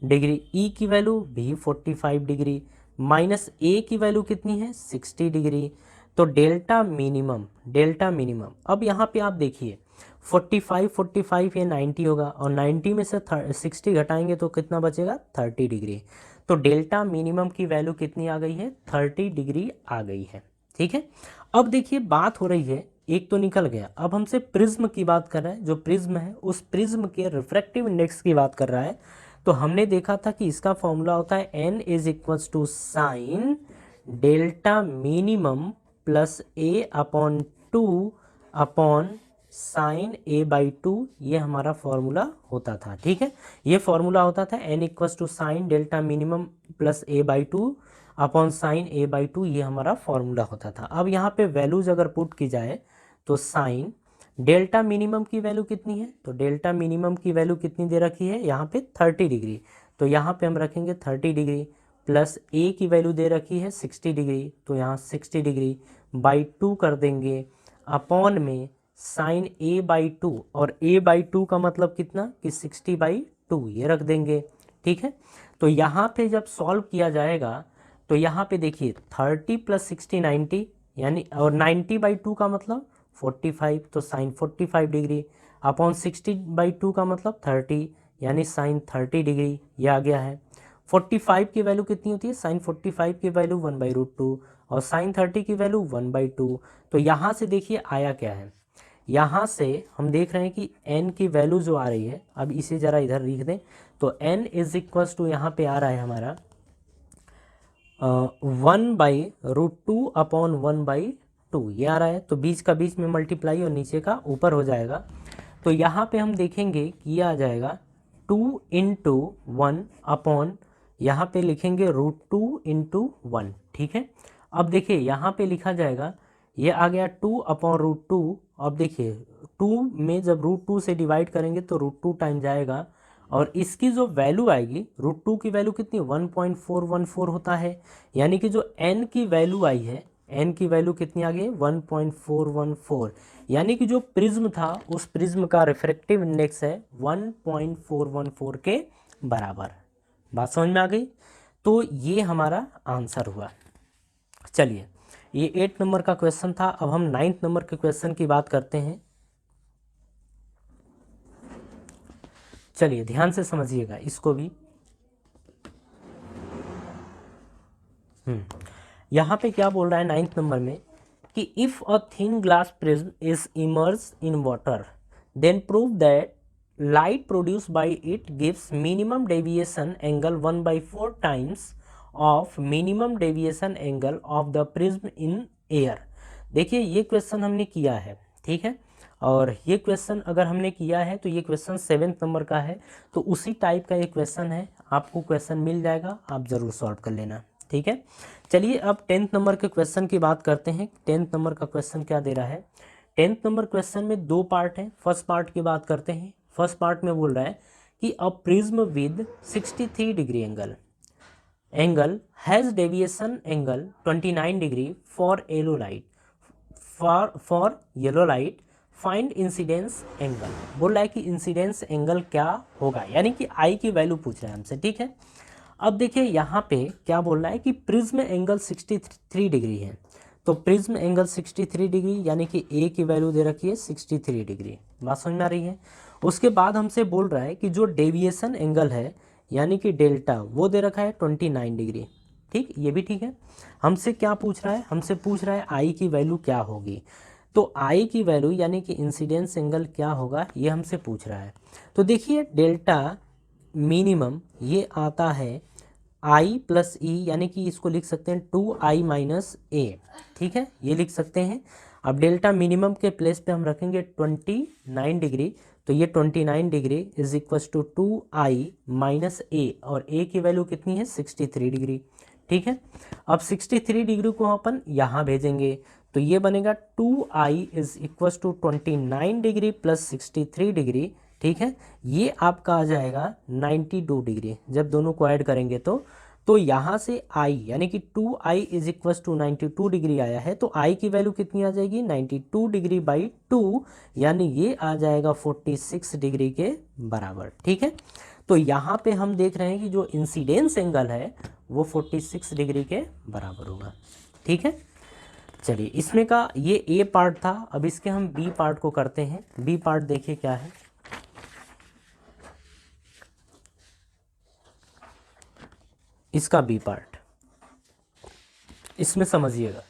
डिग्री, ई की वैल्यू भी 45 डिग्री, माइनस ए की वैल्यू कितनी है 60 डिग्री। तो डेल्टा मिनिमम अब यहाँ पे आप देखिए 45 ये 90 होगा, और 90 में से 60 घटाएंगे तो कितना बचेगा 30 डिग्री। तो डेल्टा मिनिमम की वैल्यू कितनी आ गई है 30 डिग्री आ गई है। ठीक है, अब देखिए बात हो रही है, एक तो निकल गया, अब हमसे प्रिज्म की बात कर रहा है। जो प्रिज्म है उस प्रिज्म के रिफ्रैक्टिव इंडेक्स की बात कर रहा है। तो हमने देखा था कि इसका फॉर्मूला होता है n is equals to sine delta minimum plus a upon 2 upon sine a/2, ये हमारा फॉर्मूला होता था। ठीक है, ये फॉर्मूला होता था n equals to sine delta minimum plus a/2 upon sine a/2, ये हमारा फॉर्मूला होता था। अब यहाँ पे वैल्यूज अगर पुट की जाए तो साइन डेल्टा मिनिमम की वैल्यू कितनी है, तो डेल्टा मिनिमम की वैल्यू कितनी दे रखी है यहाँ पे 30 डिग्री, तो यहाँ पे हम रखेंगे 30 डिग्री, प्लस ए की वैल्यू दे रखी है 60 डिग्री, तो यहाँ 60 डिग्री बाई 2 कर देंगे, अपॉन में साइन a/2, और a/2 का मतलब कितना कि 60/2, ये रख देंगे। ठीक है। तो यहाँ पे जब सॉल्व किया जाएगा तो यहाँ पे देखिए 30 + 60 90, यानी और 90/2 का मतलब 45, तो साइन 45 डिग्री अपॉन 60/2 का मतलब 30, यानी साइन 30 डिग्री, ये आ गया है। 45 की वैल्यू कितनी होती है, साइन 45 की वैल्यू 1/√2 और साइन 30 की वैल्यू 1/2। तो यहाँ से देखिए आया क्या है, यहाँ से हम देख रहे हैं कि n की वैल्यू जो आ रही है, अब इसे ज़रा इधर लिख दें, तो n = यहाँ पे आ रहा है हमारा 1/√2 अपॉन 1/2, ये आ रहा है। तो बीच का बीच में मल्टीप्लाई और नीचे का ऊपर हो जाएगा। तो यहाँ पे हम देखेंगे कि ये आ जाएगा 2 × 1 अपॉन, यहाँ पे लिखेंगे √2 × 1, ठीक है। अब देखिए यहाँ पे लिखा जाएगा, ये आ गया 2 अपॉन √2। अब देखिए 2 में जब √2 से डिवाइड करेंगे तो √2 टाइम जाएगा, और इसकी जो वैल्यू आएगी, √2 की वैल्यू कितनी 1.414 होता है, यानी कि जो n की वैल्यू आई है, n की वैल्यू कितनी आ गई 1.414, यानी कि जो प्रिज्म था उस प्रिज्म का रिफ्रैक्टिव इंडेक्स है 1.414 के बराबर। बात समझ में आ गई। तो ये हमारा आंसर हुआ। चलिए, ये 8 नंबर का क्वेश्चन था। अब हम 9th नंबर के क्वेश्चन की बात करते हैं। चलिए ध्यान से समझिएगा इसको भी। यहाँ पे क्या बोल रहा है 9th नंबर में कि if a thin glass prism is immerse in water then prove that light produce by it gives minimum deviation angle 1/4 times of minimum deviation angle of the prism in air. देखिए ये question हमने किया है, ठीक है, और ये question अगर हमने किया है तो ये क्वेश्चन 7th नंबर का है। तो उसी टाइप का ये क्वेश्चन है, आपको क्वेश्चन मिल जाएगा, आप ज़रूर सॉल्व कर लेना, ठीक है। चलिए अब 10th नंबर के क्वेश्चन की बात करते हैं। 10th नंबर का क्वेश्चन क्या दे रहा है। 10th नंबर क्वेश्चन में 2 पार्ट हैं। फर्स्ट पार्ट की बात करते हैं। फर्स्ट पार्ट में बोल रहा है कि a prism with 63 degree angle has deviation angle 29 degree for yellow light, for yellow light find incidence angle. बोल रहा है कि इंसिडेंस एंगल क्या होगा, यानी कि आई की वैल्यू पूछ रहा है हमसे, ठीक है। अब देखिए यहाँ पे क्या बोल रहा है कि प्रिज्म एंगल 63 डिग्री है। तो प्रिज्म एंगल 63 डिग्री, यानी कि ए की वैल्यू दे रखी है 63 डिग्री। बात समझ में आ रही है। उसके बाद हमसे बोल रहा है कि जो डेविएशन एंगल है, यानी कि डेल्टा, वो दे रखा है 29 डिग्री। ठीक, ये भी ठीक है। हमसे क्या पूछ रहा है, हमसे पूछ रहा है आई की वैल्यू क्या होगी। तो आई की वैल्यू यानी कि इंसिडेंस एंगल क्या होगा, ये हमसे पूछ रहा है। तो देखिए डेल्टा मिनिमम ये आता है आई प्लस ई, यानी कि इसको लिख सकते हैं 2i - a, ठीक है, ये लिख सकते हैं। अब डेल्टा मिनिमम के प्लेस पे हम रखेंगे 29 डिग्री, तो ये 29 degree is equal to 2i - a, और a की वैल्यू कितनी है 63 डिग्री, ठीक है। अब 63 डिग्री को अपन यहाँ भेजेंगे, तो ये बनेगा 2i is equal to 29 degree plus 63 degree, ठीक है। ये आपका आ जाएगा 92 डिग्री जब दोनों को ऐड करेंगे तो यहाँ से i यानी कि 2i is equal to 92 degree आया है, तो i की वैल्यू कितनी आ जाएगी 92 डिग्री बाई 2, यानी ये आ जाएगा 46 डिग्री के बराबर, ठीक है। तो यहाँ पे हम देख रहे हैं कि जो इंसिडेंस एंगल है वो 46 डिग्री के बराबर होगा, ठीक है। चलिए इसमें का ये ए पार्ट था। अब इसके हम बी पार्ट को करते हैं। बी पार्ट देखिए क्या है। इसका बी पार्ट इसमें समझिएगा,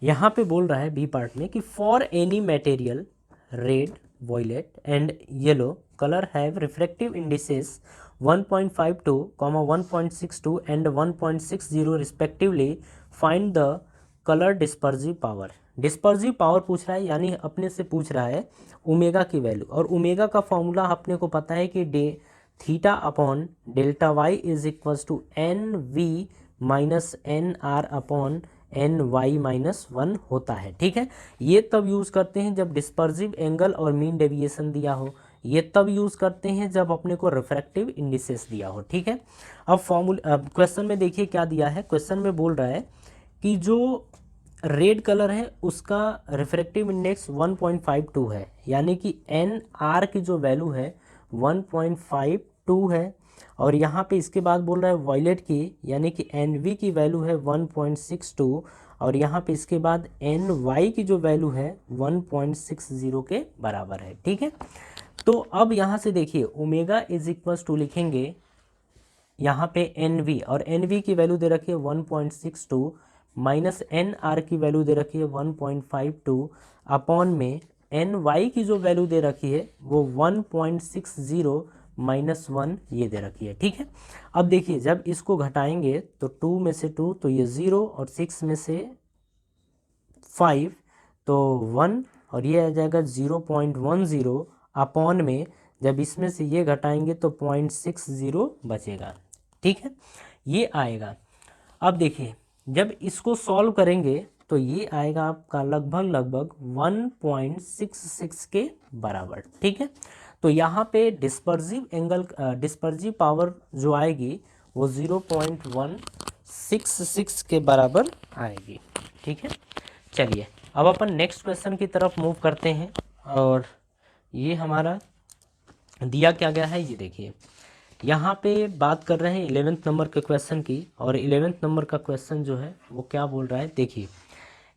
यहाँ पे बोल रहा है बी पार्ट में कि for any material red, violet and yellow colour have refractive indices 1.52, 1.62 and 1.60 respectively, find the colour dispersive power. Dispersive power पूछ रहा है, यानी अपने से पूछ रहा है ओमेगा की वैल्यू, और ओमेगा का फॉर्मूला अपने को पता है कि theta upon delta Y is equal to N V minus N R upon N Y -1 होता है, ठीक है। ये तब यूज़ करते हैं जब डिस्पर्सिव एंगल और मीन डेविएशन दिया हो, ये तब यूज़ करते हैं जब अपने को रिफ्रैक्टिव इंडिसेस दिया हो, ठीक है। अब क्वेश्चन में देखिए क्या दिया है। क्वेश्चन में बोल रहा है कि जो रेड कलर है उसका रिफ्रैक्टिव इंडेक्स 1.52 है, यानी कि एन आर की जो वैल्यू है 1.52 है, और यहाँ पे इसके बाद बोल रहा है वॉयलेट की यानी कि NV की वैल्यू है 1.62 और यहाँ पे इसके बाद NY की जो वैल्यू है 1.60 के बराबर है। ठीक है, तो अब यहाँ से देखिए ओमेगा इज इक्वल्स टू लिखेंगे यहाँ पे NV और NV की वैल्यू दे रखी है 1.62 माइनस NR की वैल्यू दे रखी है 1.52 अपॉन में NY की जो वैल्यू दे रखी है वो 1.60 माइनस 1 ये दे रखी है। ठीक है, अब देखिए जब इसको घटाएंगे तो 2 में से 2 तो ये 0 और 6 में से 5 तो 1 और ये आ जाएगा 0.10 अपॉन में जब इसमें से ये घटाएंगे तो 0.60 बचेगा। ठीक है, ये आएगा। अब देखिए जब इसको सॉल्व करेंगे तो ये आएगा आपका लगभग 1.66 के बराबर। ठीक है, तो यहाँ पे डिस्पर्सिव पावर जो आएगी वो 0.166 के बराबर आएगी। ठीक है, चलिए अब अपन नेक्स्ट क्वेश्चन की तरफ मूव करते हैं और ये हमारा दिया क्या गया है ये देखिए। यहाँ पे बात कर रहे हैं 11th नंबर के क्वेश्चन की और 11th नंबर का क्वेश्चन जो है वो क्या बोल रहा है देखिए।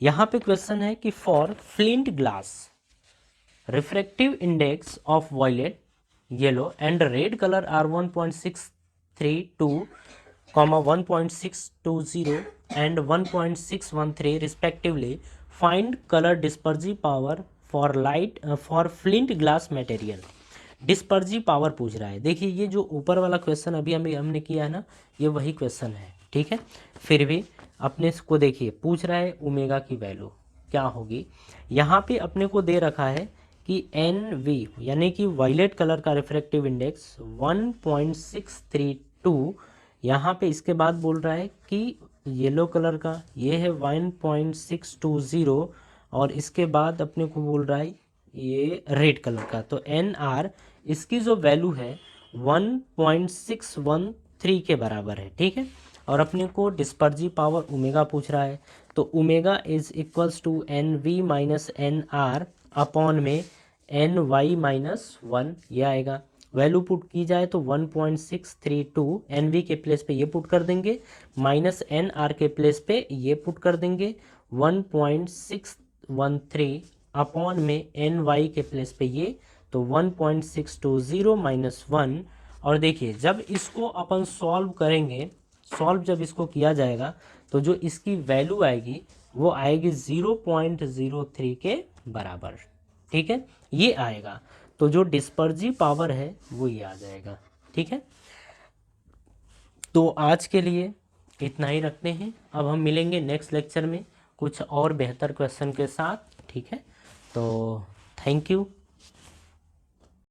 यहाँ पे क्वेश्चन है कि for flint glass refractive index of violet yellow and red colour are 1.632, 1.620 and 1.613 respectively, find colour dispersive power for light for flint glass material. Dispersive power पूछ रहा है। देखिए ये जो ऊपर वाला क्वेश्चन अभी हमने किया है ना, ये वही क्वेश्चन है। ठीक है, फिर भी अपने इसको देखिए पूछ रहा है ओमेगा की वैल्यू क्या होगी। यहाँ पे अपने को दे रखा है कि NV यानी कि वायलेट कलर का रिफ्रैक्टिव इंडेक्स 1.632, यहाँ पे इसके बाद बोल रहा है कि येलो कलर का ये है 1.620 और इसके बाद अपने को बोल रहा है ये रेड कलर का, तो NR इसकी जो वैल्यू है 1.613 के बराबर है। ठीक है, और अपने को डिस्पर्सिव पावर ओमेगा पूछ रहा है, तो omega is equals to NV minus NR upon में NY माइनस 1 ये आएगा। वैल्यू पुट की जाए तो 1.632 NV के प्लेस पे ये पुट कर देंगे माइनस NR के प्लेस पे ये पुट कर देंगे 1.613 अपॉन में NY के प्लेस पे ये तो 1.620 माइनस 1। और देखिए जब इसको अपन सॉल्व करेंगे, सॉल्व जब इसको किया जाएगा तो जो इसकी वैल्यू आएगी वो आएगी 0.03 के बराबर। ठीक है, ये आएगा, तो जो डिस्पर्सिव पावर है वो ये आ जाएगा। ठीक है, तो आज के लिए इतना ही रखते हैं। अब हम मिलेंगे नेक्स्ट लेक्चर में कुछ और बेहतर क्वेश्चन के साथ। ठीक है, तो थैंक यू।